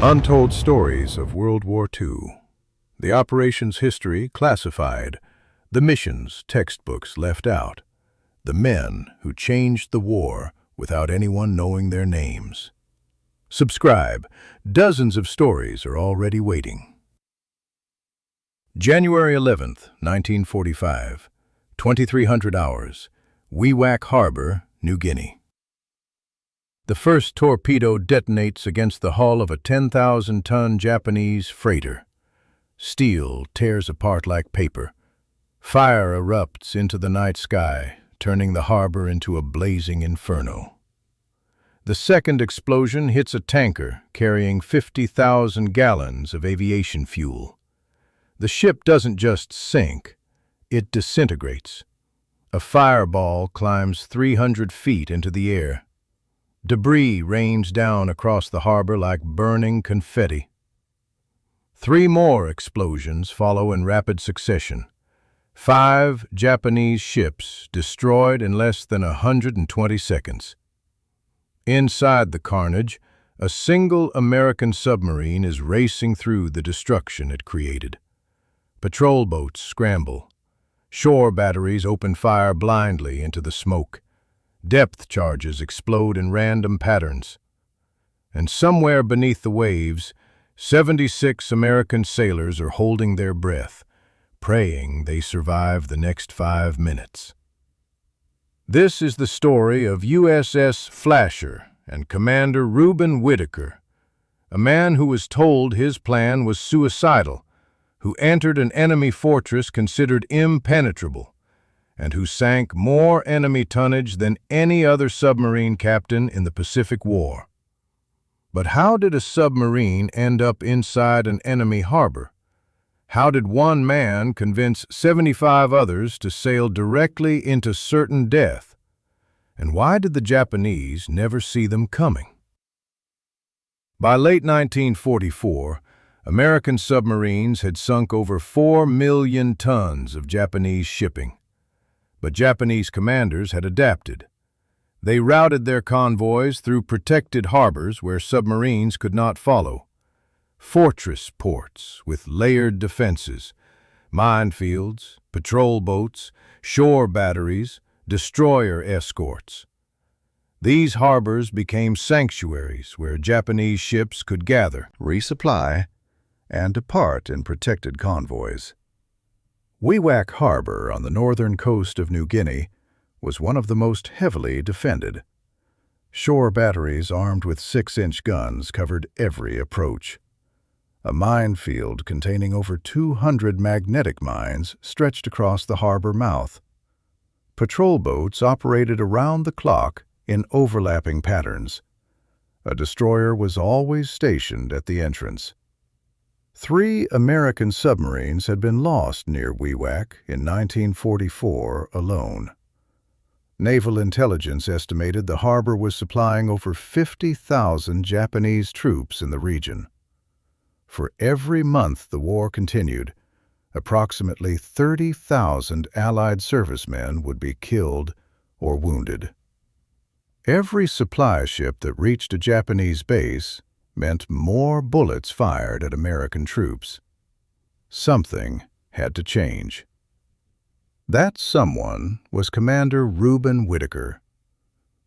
Untold stories of World War II. The operation's history classified. The missions, textbooks left out. The men who changed the war without anyone knowing their names. Subscribe. Dozens of stories are already waiting. January 11th, 1945. 2300 hours. Wewak Harbor, New Guinea. The first torpedo detonates against the hull of a 10,000-ton Japanese freighter. Steel tears apart like paper. Fire erupts into the night sky, turning the harbor into a blazing inferno. The second explosion hits a tanker carrying 50,000 gallons of aviation fuel. The ship doesn't just sink, it disintegrates. A fireball climbs 300 feet into the air. Debris rains down across the harbor like burning confetti. 3 more explosions follow in rapid succession. 5 Japanese ships destroyed in less than 120 seconds. Inside the carnage, a single American submarine is racing through the destruction it created. Patrol boats scramble. Shore batteries open fire blindly into the smoke. Depth charges explode in random patterns. And somewhere beneath the waves, 76 American sailors are holding their breath, praying they survive the next 5 minutes. This is the story of USS Flasher and Commander Reuben Whitaker, a man who was told his plan was suicidal, who entered an enemy fortress considered impenetrable, and who sank more enemy tonnage than any other submarine captain in the Pacific War. But how did a submarine end up inside an enemy harbor? How did one man convince 75 others to sail directly into certain death? And why did the Japanese never see them coming? By late 1944, American submarines had sunk over 4 million tons of Japanese shipping. But Japanese commanders had adapted. They routed their convoys through protected harbors where submarines could not follow. Fortress ports with layered defenses, minefields, patrol boats, shore batteries, destroyer escorts. These harbors became sanctuaries where Japanese ships could gather, resupply, and depart in protected convoys. Wewak Harbor on the northern coast of New Guinea was one of the most heavily defended. Shore batteries armed with 6-inch guns covered every approach. A minefield containing over 200 magnetic mines stretched across the harbor mouth. Patrol boats operated around the clock in overlapping patterns. A destroyer was always stationed at the entrance. 3 American submarines had been lost near Wewak in 1944 alone. Naval intelligence estimated the harbor was supplying over 50,000 Japanese troops in the region. For every month the war continued, approximately 30,000 Allied servicemen would be killed or wounded. Every supply ship that reached a Japanese base meant more bullets fired at American troops. Something had to change. That someone was Commander Reuben Whitaker.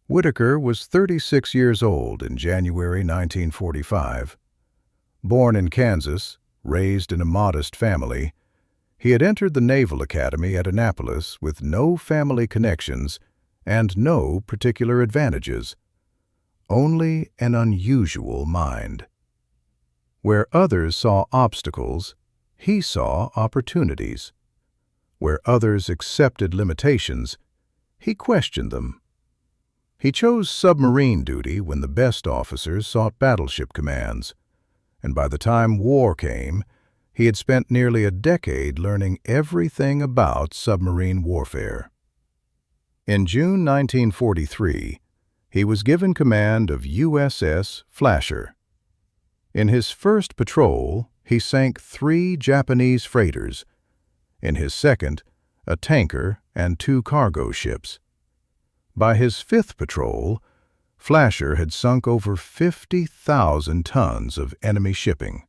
Whitaker was 36 years old in January 1945. Born in Kansas, raised in a modest family, he had entered the Naval Academy at Annapolis with no family connections and no particular advantages. Only an unusual mind. Where others saw obstacles, he saw opportunities. Where others accepted limitations, he questioned them. He chose submarine duty when the best officers sought battleship commands, and by the time war came, he had spent nearly a decade learning everything about submarine warfare. In June 1943, he was given command of USS Flasher. In his first patrol, he sank 3 Japanese freighters. In his second, a tanker and 2 cargo ships. By his 5th patrol, Flasher had sunk over 50,000 tons of enemy shipping.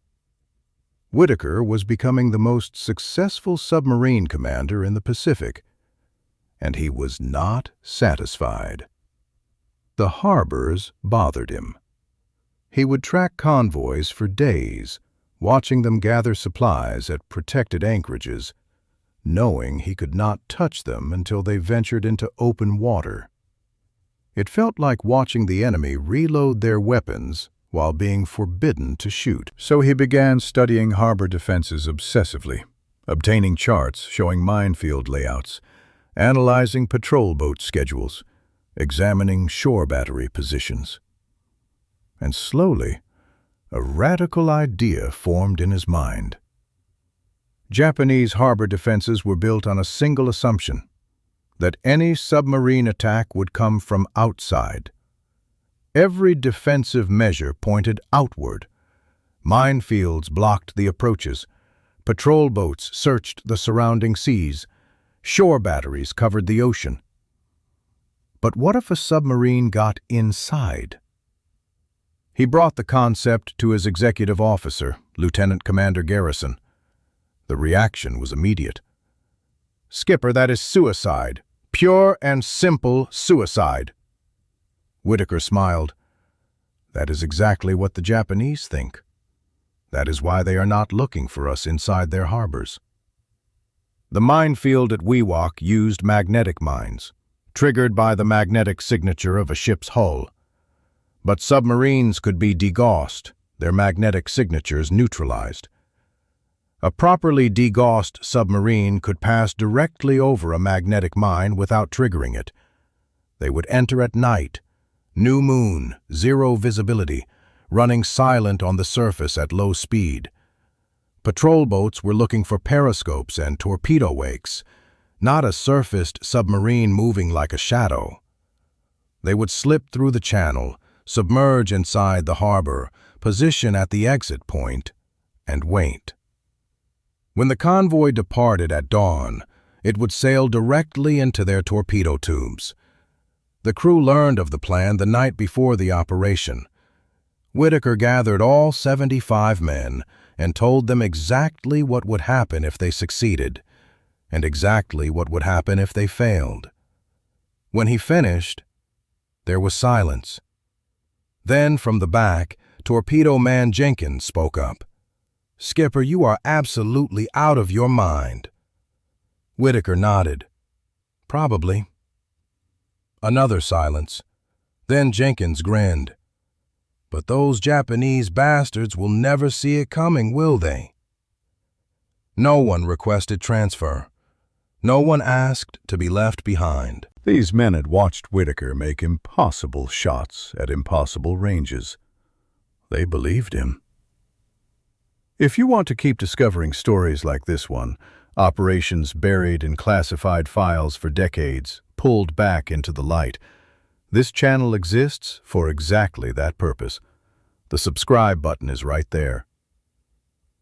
Whitaker was becoming the most successful submarine commander in the Pacific, and he was not satisfied. The harbors bothered him. He would track convoys for days, watching them gather supplies at protected anchorages, knowing he could not touch them until they ventured into open water. It felt like watching the enemy reload their weapons while being forbidden to shoot. So he began studying harbor defenses obsessively, obtaining charts showing minefield layouts, analyzing patrol boat schedules, examining shore battery positions. And slowly, a radical idea formed in his mind. Japanese harbor defenses were built on a single assumption: that any submarine attack would come from outside. Every defensive measure pointed outward. Minefields blocked the approaches. Patrol boats searched the surrounding seas. Shore batteries covered the ocean. But what if a submarine got inside? He brought the concept to his executive officer, Lieutenant Commander Garrison. The reaction was immediate. "Skipper, that is suicide. Pure and simple suicide." Whitaker smiled. "That is exactly what the Japanese think. That is why they are not looking for us inside their harbors." The minefield at Wewak used magnetic mines, triggered by the magnetic signature of a ship's hull. But submarines could be degaussed, their magnetic signatures neutralized. A properly degaussed submarine could pass directly over a magnetic mine without triggering it. They would enter at night, new moon, zero visibility, running silent on the surface at low speed. Patrol boats were looking for periscopes and torpedo wakes, not a surfaced submarine moving like a shadow. They would slip through the channel, submerge inside the harbor, position at the exit point, and wait. When the convoy departed at dawn, it would sail directly into their torpedo tubes. The crew learned of the plan the night before the operation. Whitaker gathered all 75 men and told them exactly what would happen if they succeeded, and exactly what would happen if they failed. When he finished, there was silence. Then, from the back, Torpedo Man Jenkins spoke up. "Skipper, you are absolutely out of your mind." Whitaker nodded. "Probably." Another silence. Then Jenkins grinned. "But those Japanese bastards will never see it coming, will they?" No one requested transfer. No one asked to be left behind. These men had watched Whitaker make impossible shots at impossible ranges. They believed him. If you want to keep discovering stories like this one, operations buried in classified files for decades, pulled back into the light, this channel exists for exactly that purpose. The subscribe button is right there.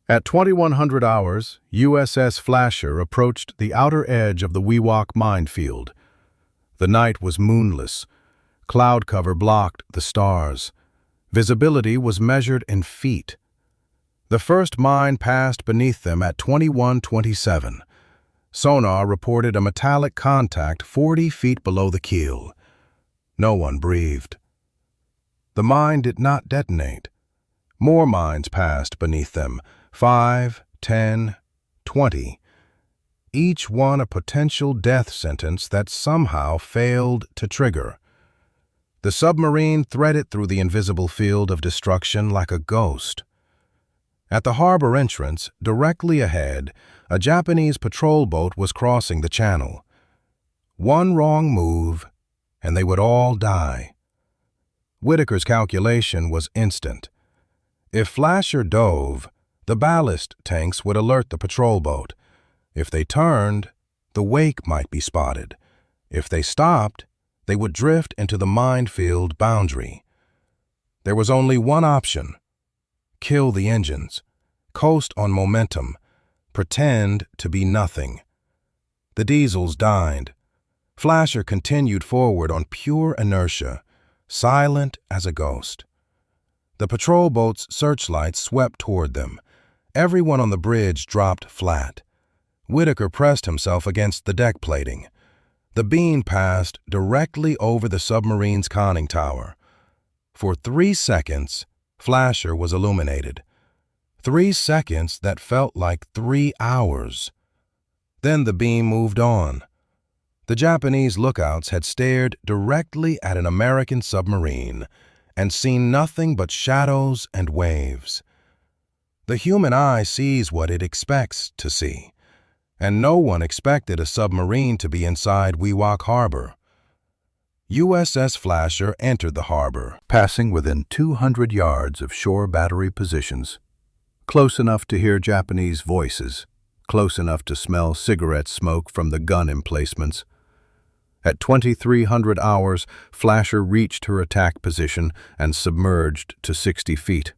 At 2100 hours, USS Flasher approached the outer edge of the Wewak minefield. The night was moonless. Cloud cover blocked the stars. Visibility was measured in feet. The first mine passed beneath them at 2127. Sonar reported a metallic contact 40 feet below the keel. No one breathed. The mine did not detonate. More mines passed beneath them, 5, 10, 20. Each one a potential death sentence that somehow failed to trigger. The submarine threaded through the invisible field of destruction like a ghost. At the harbor entrance, directly ahead, a Japanese patrol boat was crossing the channel. One wrong move, and they would all die. Whitaker's calculation was instant. If Flasher dove, the ballast tanks would alert the patrol boat. If they turned, the wake might be spotted. If they stopped, they would drift into the minefield boundary. There was only one option: kill the engines, coast on momentum, pretend to be nothing. The diesels died. Flasher continued forward on pure inertia. silent as a ghost. The patrol boat's searchlights swept toward them. Everyone on the bridge dropped flat. Whitaker pressed himself against the deck plating. The beam passed directly over the submarine's conning tower. For 3 seconds, Flasher was illuminated. 3 seconds that felt like 3 hours. Then the beam moved on. The Japanese lookouts had stared directly at an American submarine and seen nothing but shadows and waves. The human eye sees what it expects to see, and no one expected a submarine to be inside Wewak Harbor. USS Flasher entered the harbor, passing within 200 yards of shore battery positions, close enough to hear Japanese voices, close enough to smell cigarette smoke from the gun emplacements. At 2300 hours, Flasher reached her attack position and submerged to 60 feet.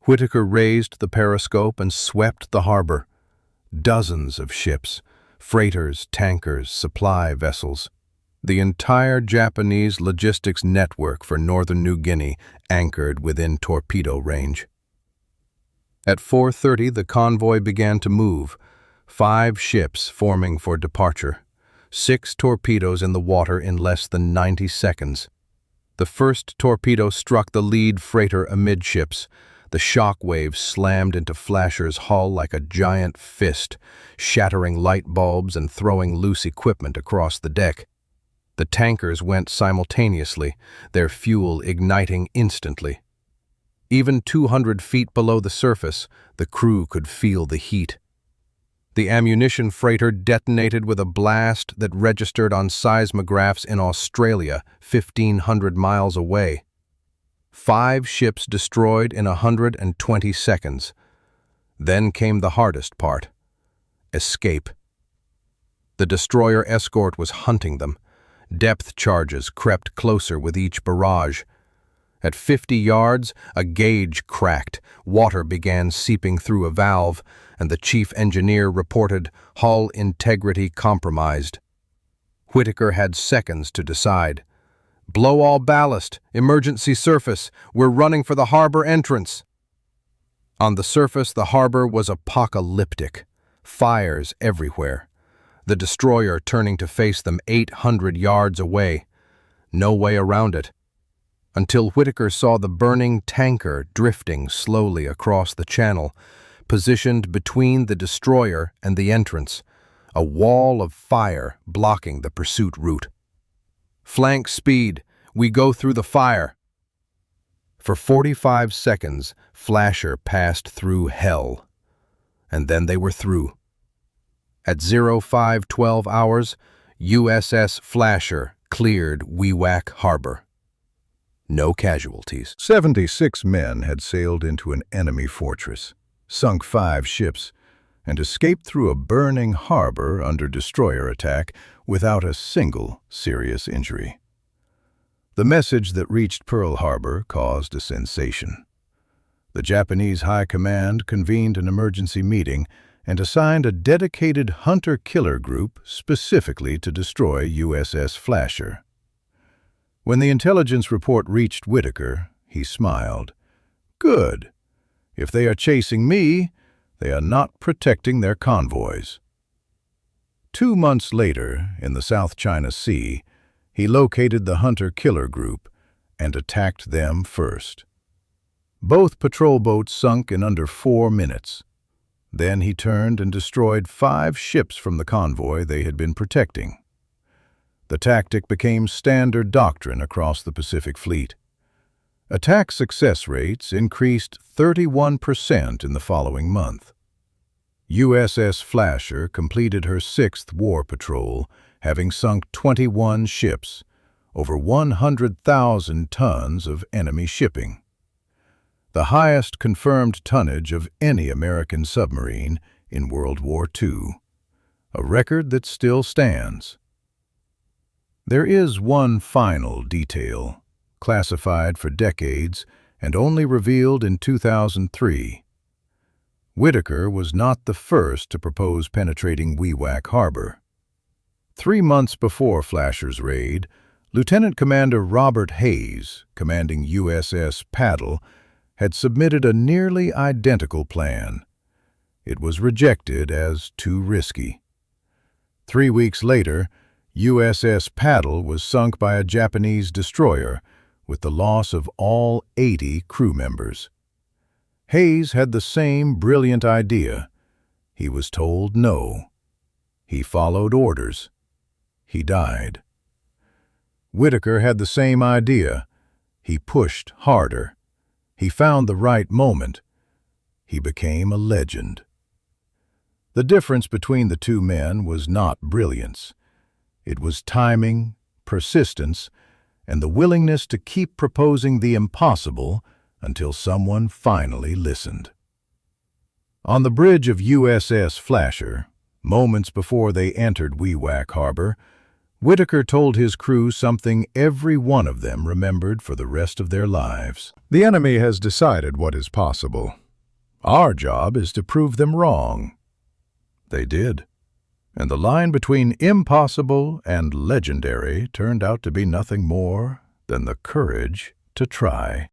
Whitaker raised the periscope and swept the harbor. Dozens of ships, freighters, tankers, supply vessels. The entire Japanese logistics network for northern New Guinea anchored within torpedo range. At 4:30, the convoy began to move, 5 ships forming for departure, 6 torpedoes in the water in less than 90 seconds. The first torpedo struck the lead freighter amidships. The shock wave slammed into Flasher's hull like a giant fist, shattering light bulbs and throwing loose equipment across the deck. The tankers went simultaneously, their fuel igniting instantly. Even 200 feet below the surface, the crew could feel the heat. The ammunition freighter detonated with a blast that registered on seismographs in Australia, 1,500 miles away. 5 ships destroyed in 120 seconds. Then came the hardest part: escape. The destroyer escort was hunting them. Depth charges crept closer with each barrage. At 50 yards, a gauge cracked, water began seeping through a valve, and the chief engineer reported hull integrity compromised. Whitaker had seconds to decide. "Blow all ballast, emergency surface, we're running for the harbor entrance." On the surface, the harbor was apocalyptic. Fires everywhere. The destroyer turning to face them 800 yards away. No way around it. Until Whitaker saw the burning tanker drifting slowly across the channel, positioned between the destroyer and the entrance, a wall of fire blocking the pursuit route. "Flank speed, we go through the fire." For 45 seconds, Flasher passed through hell. And then they were through. At 05:12 hours, USS Flasher cleared Wewak Harbor. No casualties. 76 men had sailed into an enemy fortress, sunk 5 ships, and escaped through a burning harbor under destroyer attack without a single serious injury. The message that reached Pearl Harbor caused a sensation. The Japanese High Command convened an emergency meeting and assigned a dedicated hunter-killer group specifically to destroy USS Flasher. When the intelligence report reached Whitaker, he smiled. "Good. If they are chasing me, they are not protecting their convoys." 2 months later, in the South China Sea, he located the hunter-killer group and attacked them first. Both patrol boats sunk in under 4 minutes. Then he turned and destroyed 5 ships from the convoy they had been protecting. The tactic became standard doctrine across the Pacific Fleet. Attack success rates increased 31% in the following month. USS Flasher completed her 6th war patrol, having sunk 21 ships, over 100,000 tons of enemy shipping. The highest confirmed tonnage of any American submarine in World War II, a record that still stands. There is one final detail, classified for decades and only revealed in 2003. Whitaker was not the first to propose penetrating Wewak Harbor. 3 months before Flasher's raid, Lieutenant Commander Robert Hayes, commanding USS Paddle, had submitted a nearly identical plan. It was rejected as too risky. 3 weeks later, USS Paddle was sunk by a Japanese destroyer, with the loss of all 80 crew members. Hayes had the same brilliant idea. He was told no. He followed orders. He died. Whitaker had the same idea. He pushed harder. He found the right moment. He became a legend. The difference between the two men was not brilliance. It was timing, persistence, and the willingness to keep proposing the impossible until someone finally listened. On the bridge of USS Flasher, moments before they entered Wewak Harbor, Whitaker told his crew something every one of them remembered for the rest of their lives. "The enemy has decided what is possible. Our job is to prove them wrong." They did. And the line between impossible and legendary turned out to be nothing more than the courage to try.